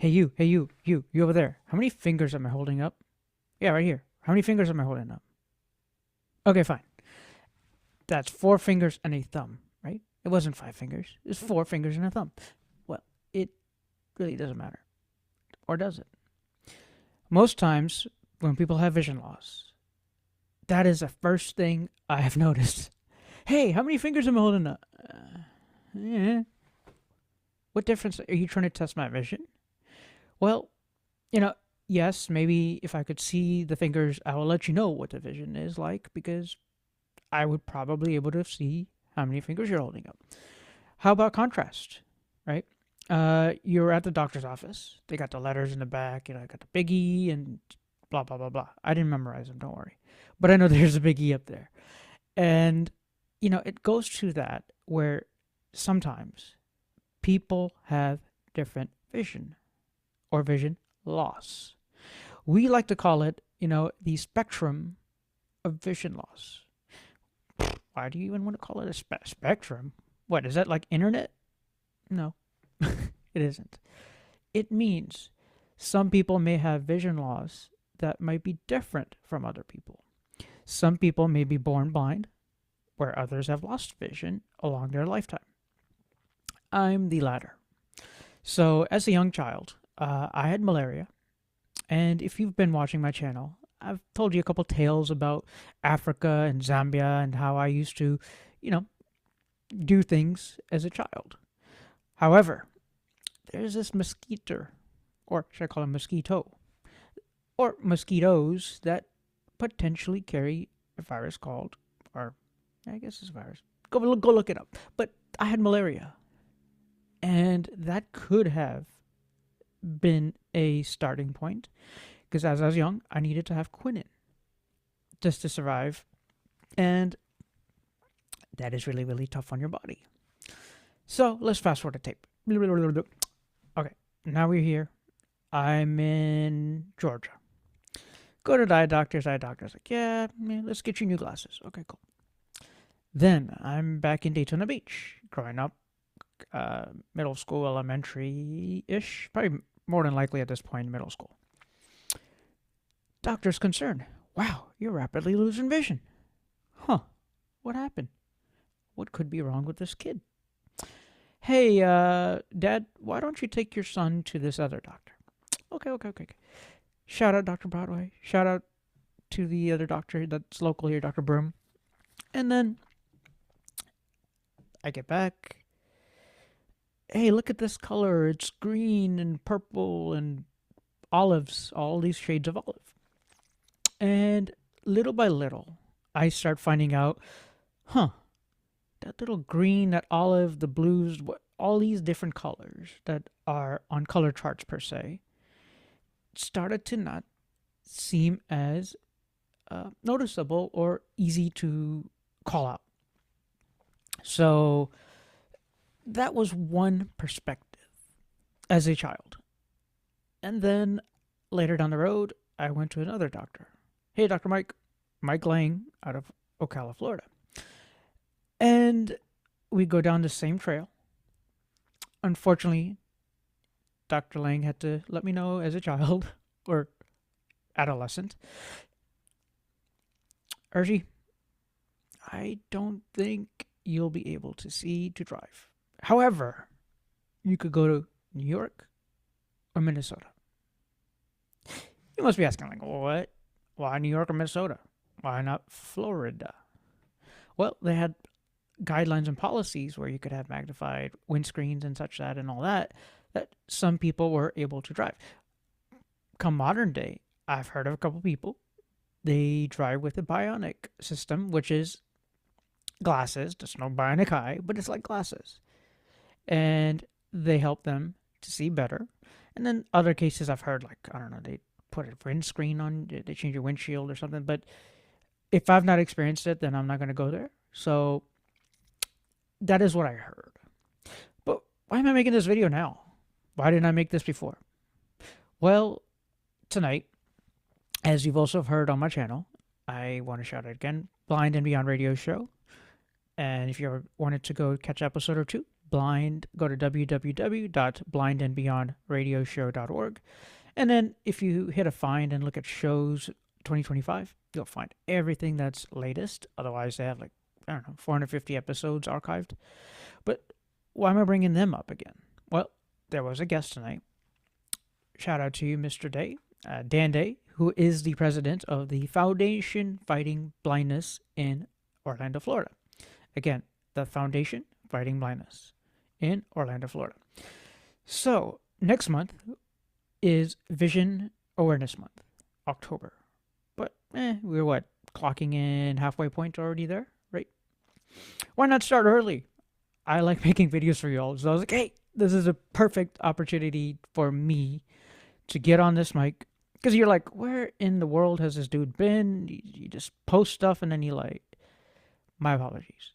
You over there. How many fingers am I holding up? Yeah, right here. How many fingers am I holding up? Okay, fine. That's 4 fingers and a thumb, right? It wasn't 5 fingers. It's 4 fingers and a thumb. Well, it really doesn't matter. Or does it? Most times, when people have vision loss, that is the first thing I have noticed. Hey, how many fingers am I holding up? Yeah. What difference are you trying to test my vision? Well, you know, yes, maybe if I could see the fingers, I will let you know what the vision is like because I would probably able to see how many fingers you're holding up. How about contrast, right? You're at the doctor's office. They got the letters in the back. I got the big E and blah blah blah blah. I didn't memorize them. Don't worry, but I know there's a big E up there, and it goes to that where sometimes people have different vision or vision loss. We like to call it, the spectrum of vision loss. Why do you even want to call it a spectrum? What, is that like internet? No, it isn't. It means some people may have vision loss that might be different from other people. Some people may be born blind, where others have lost vision along their lifetime. I'm the latter. So, as a young child, I had malaria. And if you've been watching my channel, I've told you a couple tales about Africa and Zambia and how I used to, you know, do things as a child. However, there's this mosquito, or should I call him mosquito, or mosquitoes that potentially carry a virus called, or I guess it's a virus. Go look it up. But I had malaria, and that could have been a starting point because as I was young, I needed to have quinine just to survive, and that is really, really tough on your body. So let's fast forward the tape. Okay, now we're here. I'm in Georgia. Go to the eye doctor's. Eye doctor's like, yeah, man, let's get you new glasses. Okay, cool. Then I'm back in Daytona Beach, growing up, middle school, elementary-ish, probably more than likely at this point, middle school. Doctor's concerned. Wow, you're rapidly losing vision. Huh, what happened? What could be wrong with this kid? Hey, Dad, why don't you take your son to this other doctor? Okay. Shout out Dr. Broadway. Shout out to the other doctor that's local here, Dr. Broom. And then I get back. Hey, look at this color. It's green and purple and olives, all these shades of olive. And little by little, I start finding out, that little green, that olive, the blues, all these different colors that are on color charts per se, started to not seem as noticeable or easy to call out. So that was one perspective as a child. And then later down the road, I went to another doctor. Hey, Dr. Mike Lang out of Ocala, Florida. And we go down the same trail. Unfortunately, Dr. Lang had to let me know as a child or adolescent, Urgie, I don't think you'll be able to see to drive. However, you could go to New York or Minnesota. You must be asking, like, what? Why New York or Minnesota? Why not Florida? Well, they had guidelines and policies where you could have magnified windscreens and such that and all that some people were able to drive. Come modern day, I've heard of a couple people. They drive with a bionic system, which is glasses. There's no bionic eye, but it's like glasses. And they help them to see better. And then other cases I've heard, like, I don't know, they put a windscreen on, they change your windshield or something. But if I've not experienced it, then I'm not going to go there. So that is what I heard. But why am I making this video now? Why didn't I make this before? Well, tonight, as you've also heard on my channel, I want to shout out again, Blind and Beyond Radio Show. And if you ever wanted to go catch episode or two, blind, go to www.blindandbeyondradioshow.org. And then if you hit a find and look at shows 2025, you'll find everything that's latest. Otherwise, they have like, I don't know, 450 episodes archived. But why am I bringing them up again? Well, there was a guest tonight. Shout out to you, Mr. Day, Dan Day, who is the president of the Foundation Fighting Blindness in Orlando, Florida. Again, the Foundation Fighting Blindness in Orlando, Florida. So, next month is Vision Awareness Month, October. But, we're clocking in halfway point already there, right? Why not start early? I like making videos for you all. So I was like, hey, this is a perfect opportunity for me to get on this mic. Because you're like, where in the world has this dude been? You just post stuff and then you like, my apologies.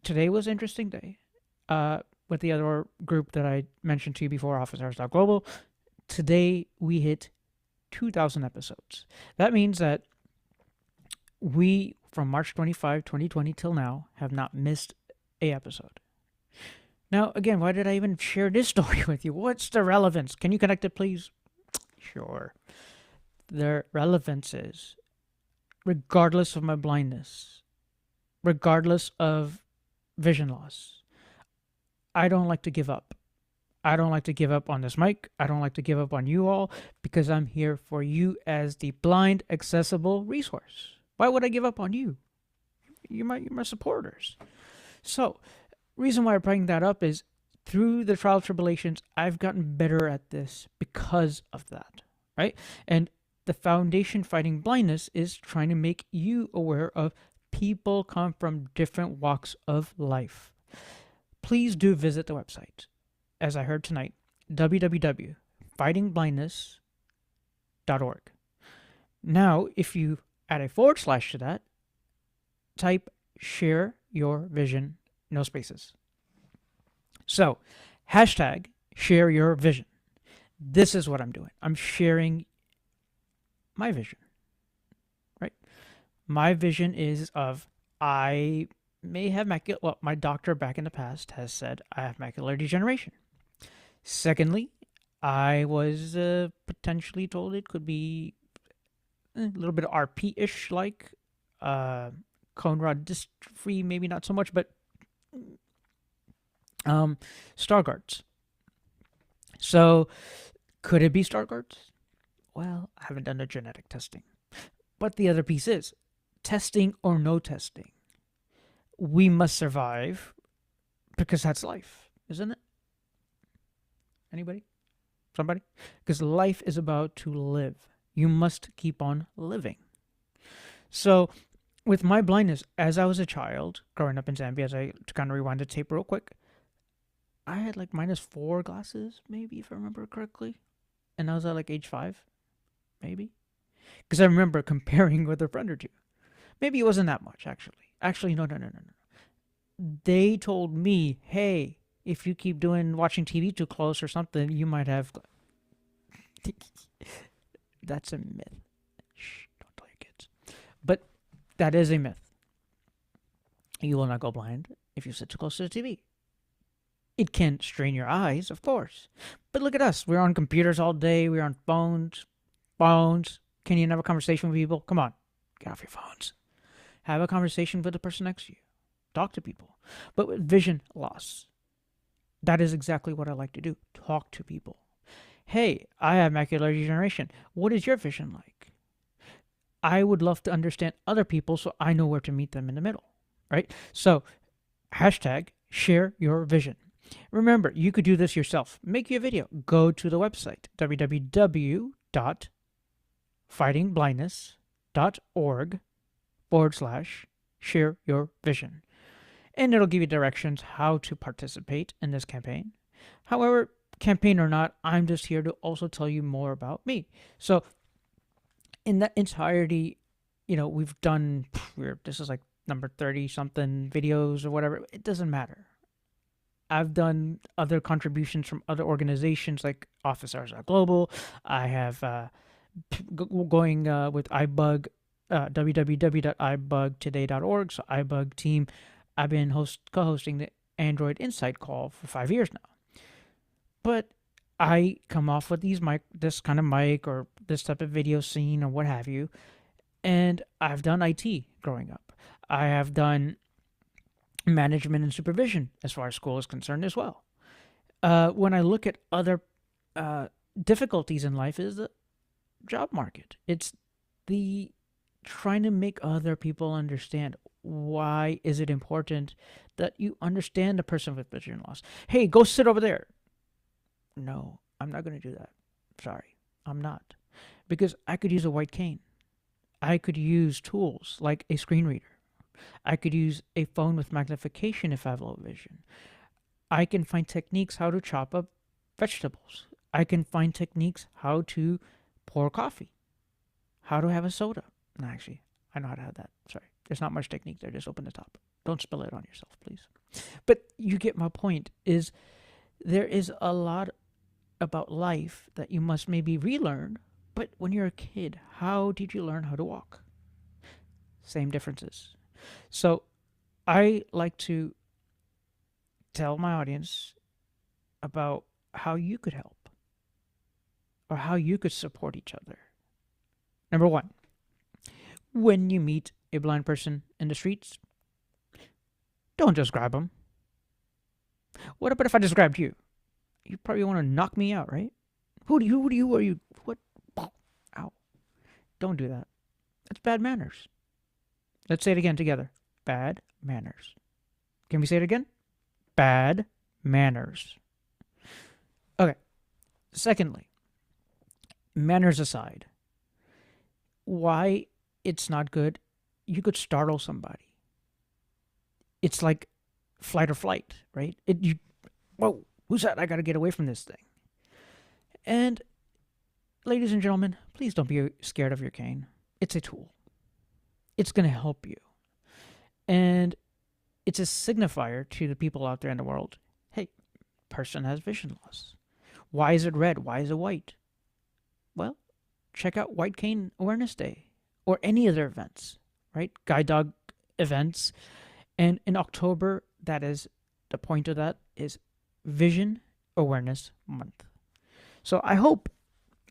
Today was an interesting day. With the other group that I mentioned to you before, Officers.Global. Today we hit 2,000 episodes. That means that we, from March 25, 2020 till now, have not missed a episode. Now, again, why did I even share this story with you? What's the relevance? Can you connect it, please? Sure. The relevance is, regardless of my blindness, regardless of vision loss, I don't like to give up. I don't like to give up on this mic. I don't like to give up on you all because I'm here for you as the blind accessible resource. Why would I give up on you? You're my supporters. So, reason why I bring that up is through the trial tribulations, I've gotten better at this because of that, right? And the Foundation Fighting Blindness is trying to make you aware of people come from different walks of life. Please do visit the website, as I heard tonight, www.fightingblindness.org. Now, if you add a / to that, type share your vision, no spaces. So, hashtag share your vision. This is what I'm doing. I'm sharing my vision, right? My vision is of I may have my doctor back in the past has said I have macular degeneration. Secondly, I was potentially told it could be a little bit of RP-ish like, cone rod dystrophy, maybe not so much, but Stargardt's. So, could it be Stargardt's? Well, I haven't done the genetic testing. But the other piece is, testing or no testing, we must survive because that's life, isn't it? Anybody? Somebody? Because life is about to live. You must keep on living. So, with my blindness, as I was a child, growing up in Zambia, to kind of rewind the tape real quick, I had like -4 glasses, maybe, if I remember correctly. And I was at like age 5, maybe. Because I remember comparing with a friend or two. Maybe it wasn't that much, actually. Actually, no. They told me, hey, if you keep watching TV too close or something, you might have... That's a myth. Shh, don't tell your kids. But that is a myth. You will not go blind if you sit too close to the TV. It can strain your eyes, of course. But look at us. We're on computers all day. We're on phones. Can you have a conversation with people? Come on. Get off your phones. Have a conversation with the person next to you. Talk to people. But with vision loss, that is exactly what I like to do. Talk to people. Hey, I have macular degeneration. What is your vision like? I would love to understand other people so I know where to meet them in the middle, right? So, hashtag share your vision. Remember, you could do this yourself. Make you a video. Go to the website, www.fightingblindness.org /share your vision. And it'll give you directions how to participate in this campaign. However, campaign or not, I'm just here to also tell you more about me. So, in that entirety, we've done, this is like number 30-something videos or whatever. It doesn't matter. I've done other contributions from other organizations like Officers.Global. I have going with iBug, www.ibugtoday.org. So iBug team, I've been co-hosting Android Insight call for 5 years now. But I come off with this kind of mic or this type of video scene or what have you, and I've done IT growing up. I have done management and supervision as far as school is concerned as well. When I look at other difficulties in life, is the job market. It's the trying to make other people understand why is it important that you understand a person with vision loss. Hey, go sit over there. No, I'm not going to do that. Sorry, I'm not. Because I could use a white cane. I could use tools like a screen reader. I could use a phone with magnification if I have low vision. I can find techniques how to chop up vegetables. I can find techniques how to pour coffee, how to have a soda. No, actually, I know how to have that. Sorry. There's not much technique there. Just open the top. Don't spill it on yourself, please. But you get my point, is there is a lot about life that you must maybe relearn. But when you're a kid, how did you learn how to walk? Same differences. So I like to tell my audience about how you could help or how you could support each other. Number one, when you meet a blind person in the streets, don't just grab them. What about if I just grabbed you? You probably want to knock me out, right? Who are you? What? Ow. Don't do that. That's bad manners. Let's say it again together. Bad manners. Can we say it again? Bad manners. Okay. Secondly, manners aside, why it's not good, you could startle somebody. It's like flight or flight, right? Whoa, who's that? I got to get away from this thing. And ladies and gentlemen, please don't be scared of your cane. It's a tool. It's going to help you. And it's a signifier to the people out there in the world. Hey, person has vision loss. Why is it red? Why is it white? Well, check out White Cane Awareness Day or any other events, right? Guide dog events. And in October, that is the point of that is Vision Awareness Month. So I hope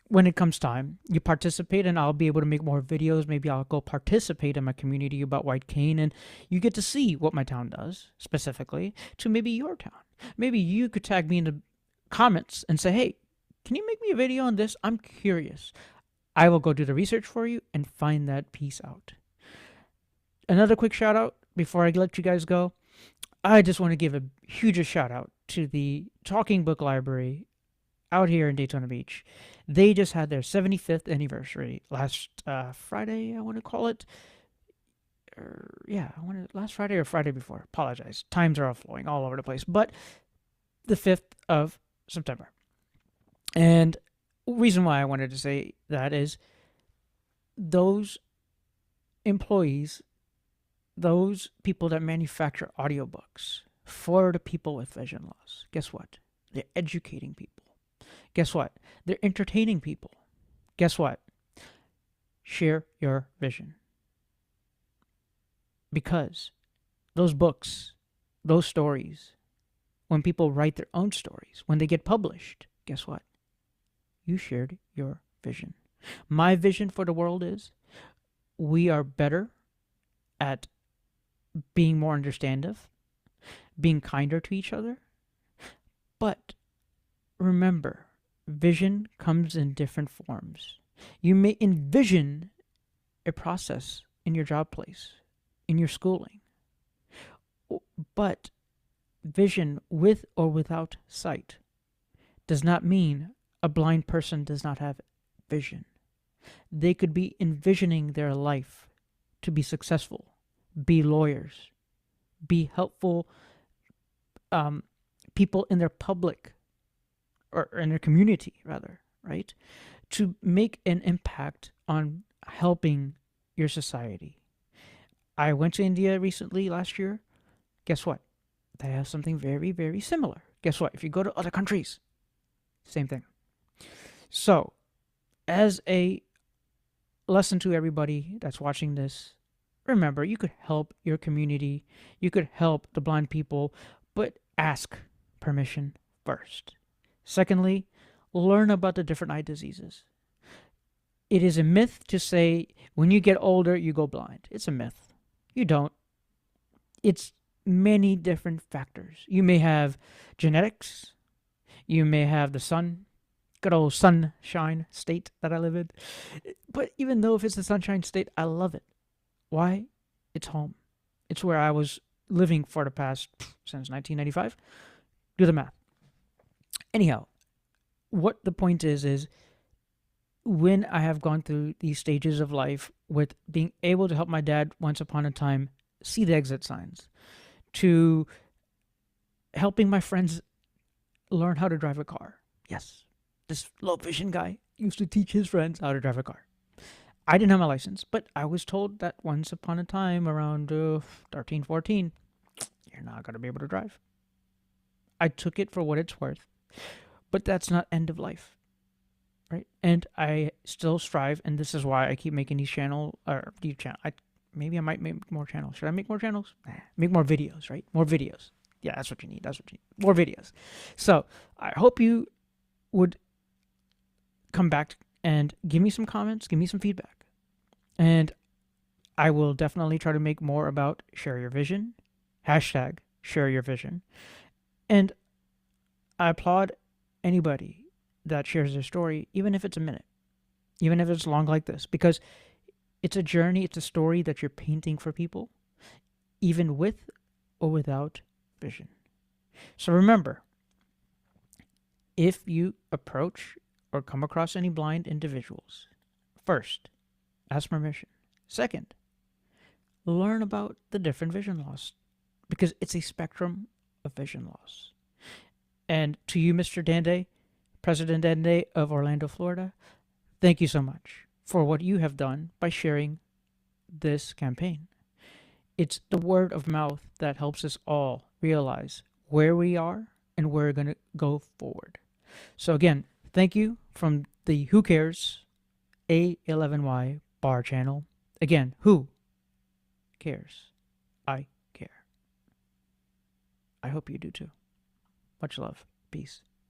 when it comes time, you participate, and I'll be able to make more videos. Maybe I'll go participate in my community about white cane, and you get to see what my town does specifically to maybe your town. Maybe you could tag me in the comments and say, hey, can you make me a video on this? I'm curious. I will go do the research for you and find that piece out. Another quick shout out before I let you guys go. I just want to give a huge shout out to the Talking Book Library out here in Daytona Beach. They just had their 75th anniversary last Friday, I want to call it. Last Friday or Friday before. Apologize. Times are all flowing all over the place. But the 5th of September. And reason why I wanted to say that is those employees, those people that manufacture audiobooks for the people with vision loss, guess what? They're educating people. Guess what? They're entertaining people. Guess what? Share your vision. Because those books, those stories, when people write their own stories, when they get published, guess what? You shared your vision. My vision for the world is we are better at being more understanding, being kinder to each other. But remember, vision comes in different forms. You may envision a process in your job place, in your schooling. But vision with or without sight does not mean a blind person does not have vision. They could be envisioning their life to be successful, be lawyers, be helpful people in their public or in their community, rather, right? To make an impact on helping your society. I went to India recently last year. Guess what? They have something very, very similar. Guess what? If you go to other countries, same thing. So, as a lesson to everybody that's watching this, remember, you could help your community. You could help the blind people but ask permission first. Secondly, learn about the different eye diseases. It is a myth to say when you get older, you go blind. It's a myth. You don't. It's many different factors. You may have genetics. You may have the sun, good old sunshine state that I live in. But even though if it's the sunshine state, I love it. Why? It's home. It's where I was living for the past, since 1995. Do the math. Anyhow, what the point is when I have gone through these stages of life with being able to help my dad once upon a time see the exit signs, to helping my friends learn how to drive a car. Yes, this low vision guy used to teach his friends how to drive a car. I didn't have my license, but I was told that once upon a time, around 13, 14, you're not going to be able to drive. I took it for what it's worth, but that's not end of life. Right, and I still strive, and this is why I keep making these maybe I might make more channels. Should I make more channels? Make more videos, right? More videos. Yeah, that's what you need. That's what you need. More videos. So I hope you would come back and give me some comments, give me some feedback, and I will definitely try to make more about share your vision, hashtag share your vision, and I applaud anybody that shares their story, even if it's a minute, even if it's long like this, because it's a journey, it's a story that you're painting for people, even with or without vision. So remember, if you approach or come across any blind individuals, first, ask permission. Second, learn about the different vision loss, because it's a spectrum of vision loss. And to you, Mr. Dande, President Dande of Orlando, Florida, thank you so much for what you have done by sharing this campaign. It's the word of mouth that helps us all realize where we are and where we're going to go forward. So again, thank you from the Who Cares A11Y bar channel. Again, who cares? I care. I hope you do too. Much love. Peace.